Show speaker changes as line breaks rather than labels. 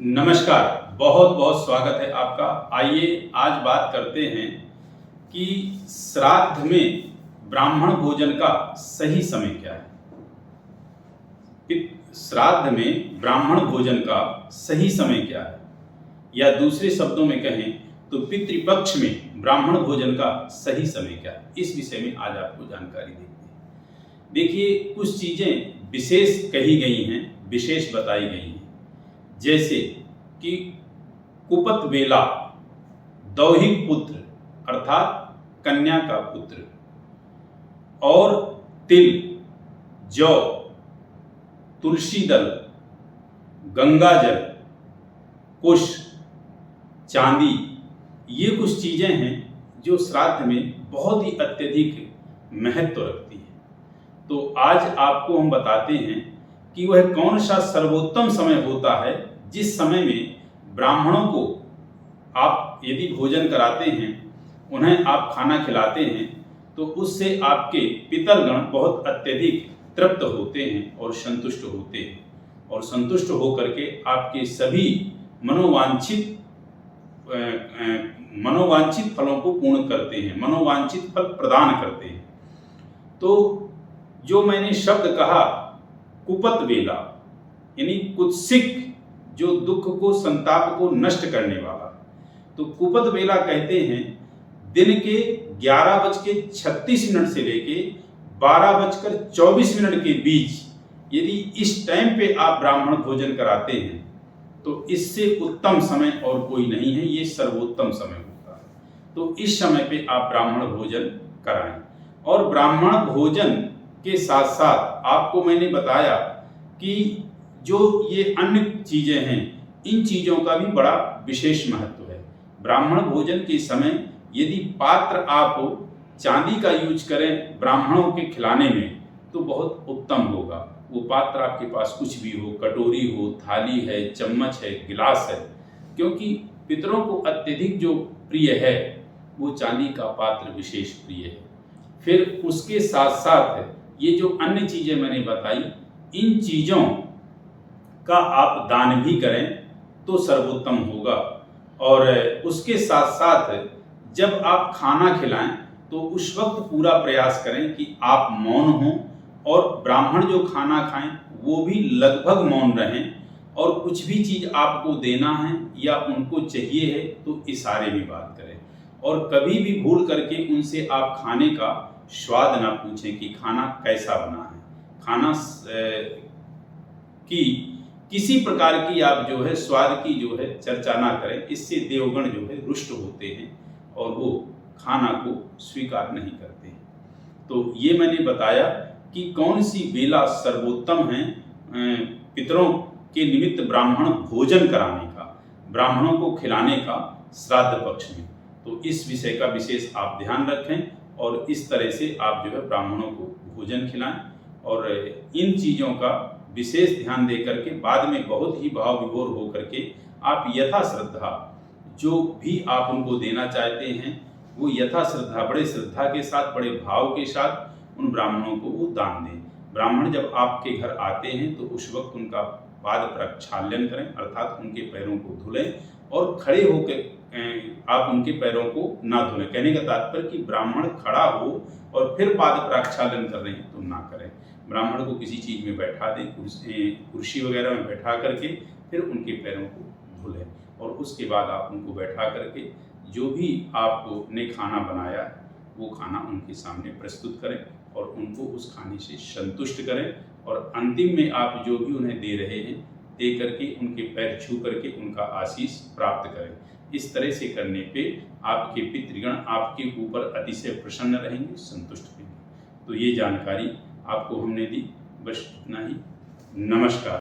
नमस्कार, बहुत बहुत स्वागत है आपका। आइए आज बात करते हैं कि श्राद्ध में ब्राह्मण भोजन का सही समय क्या है। श्राद्ध में ब्राह्मण भोजन का सही समय क्या है, या दूसरे शब्दों में कहें तो पितृपक्ष में ब्राह्मण भोजन का सही समय क्या है, इस विषय में आज आपको जानकारी देते हैं। देखिए, कुछ चीजें विशेष कही गई हैं, विशेष बताई गई हैं, जैसे कि कुपत बेला दौहिक पुत्र अर्थात कन्या का पुत्र, और तिल, जौ, तुलसी दल, गंगा जल, कुश, चांदी, ये कुछ चीजें हैं जो श्राद्ध में बहुत ही अत्यधिक महत्व रखती हैं। तो आज आपको हम बताते हैं कि वह कौन सा सर्वोत्तम समय होता है जिस समय में ब्राह्मणों को आप यदि भोजन कराते हैं, उन्हें आप खाना खिलाते हैं, तो उससे आपके पितरगण बहुत अत्यधिक तृप्त होते हैं और संतुष्ट होते हैं, और संतुष्ट होकर के आपके सभी मनोवांछित फलों को पूर्ण करते हैं, मनोवांछित फल प्रदान करते हैं। तो जो मैंने शब्द कहा कुपत बेला, यानी कुत्सिक, जो दुख को, संताप को नष्ट करने वाला, तो कुपत बेला कहते हैं दिन के 11:36 से लेके 12:24 के बीच यदि इस टाइम पे आप ब्राह्मण भोजन कराते हैं तो इससे उत्तम समय और कोई नहीं है, ये सर्वोत्तम समय होता है। तो इस समय पे आप ब्राह्मण भोजन कराएं। और ब्राह्मण भोजन के साथ साथ आपको मैंने बताया कि जो ये अन्य चीजें हैं, इन चीजों का भी बड़ा विशेष महत्व है। ब्राह्मण भोजन के समय यदि पात्र आप चांदी का यूज करें ब्राह्मणों के खिलाने में तो बहुत उत्तम होगा। वो पात्र आपके पास कुछ भी हो, कटोरी हो, थाली है, चम्मच है, गिलास है, क्योंकि पितरों को अत्यधिक जो प्रिय है वो चांदी का पात्र विशेष प्रिय है। फिर उसके साथ साथ ये जो अन्य चीजें मैंने बताई, इन चीजों का आप दान भी करें तो सर्वोत्तम होगा। और उसके साथ साथ जब आप खाना खिलाएं तो उस वक्त पूरा प्रयास करें कि आप मौन हों, और ब्राह्मण जो खाना खाएं वो भी लगभग मौन रहें, और कुछ भी चीज आपको देना है या उनको चाहिए है तो इशारे में बात करें। और कभी भी भूल करके उनसे आप खाने का स्वाद ना पूछें कि खाना कैसा बना है। खाना की किसी प्रकार की आप जो है स्वाद की जो है चर्चा ना करें, इससे देवगण जो है रुष्ट होते हैं और वो खाना को स्वीकार नहीं करते हैं। तो ये मैंने बताया कि कौन सी बेला सर्वोत्तम है पितरों के निमित्त ब्राह्मण भोजन कराने का, ब्राह्मणों को खिलाने का श्राद्ध पक्ष में। तो इस विषय का विशेष आप ध्यान रखें और इस तरह से आप जो है ब्राह्मणों को भोजन खिलाएं। और इन चीज़ों का विशेष ध्यान दे करके बाद में बहुत ही भाव विभोर होकर के आप यथा श्रद्धा जो भी आप उनको देना चाहते हैं वो यथा श्रद्धा, बड़े श्रद्धा के साथ, बड़े भाव के साथ उन ब्राह्मणों को वो दान दें। ब्राह्मण जब आपके घर आते हैं तो उस वक्त उनका पाद प्रक्षालन करें, अर्थात उनके पैरों को धुलें, और खड़े होकर आप उनके पैरों को ना धुलें। कहने का तात्पर्य कि ब्राह्मण खड़ा हो और फिर पाद प्रक्षालन कर रहे हैं तो ना करें। ब्राह्मण को किसी चीज़ में बैठा दें, कुर्सी वगैरह में बैठा करके फिर उनके पैरों को धुलें, और उसके बाद आप उनको बैठा करके जो भी आपने खाना बनाया है वो खाना उनके सामने प्रस्तुत करें और उनको उस खाने से संतुष्ट करें। और अंतिम में आप जो भी उन्हें दे रहे हैं दे करके उनके पैर छू करके उनका आशीष प्राप्त करें। इस तरह से करने पे आपके पितृगण आपके ऊपर अतिशय प्रसन्न रहेंगे, संतुष्ट रहेंगे। तो ये जानकारी आपको हमने दी, बस इतना ही। नमस्कार।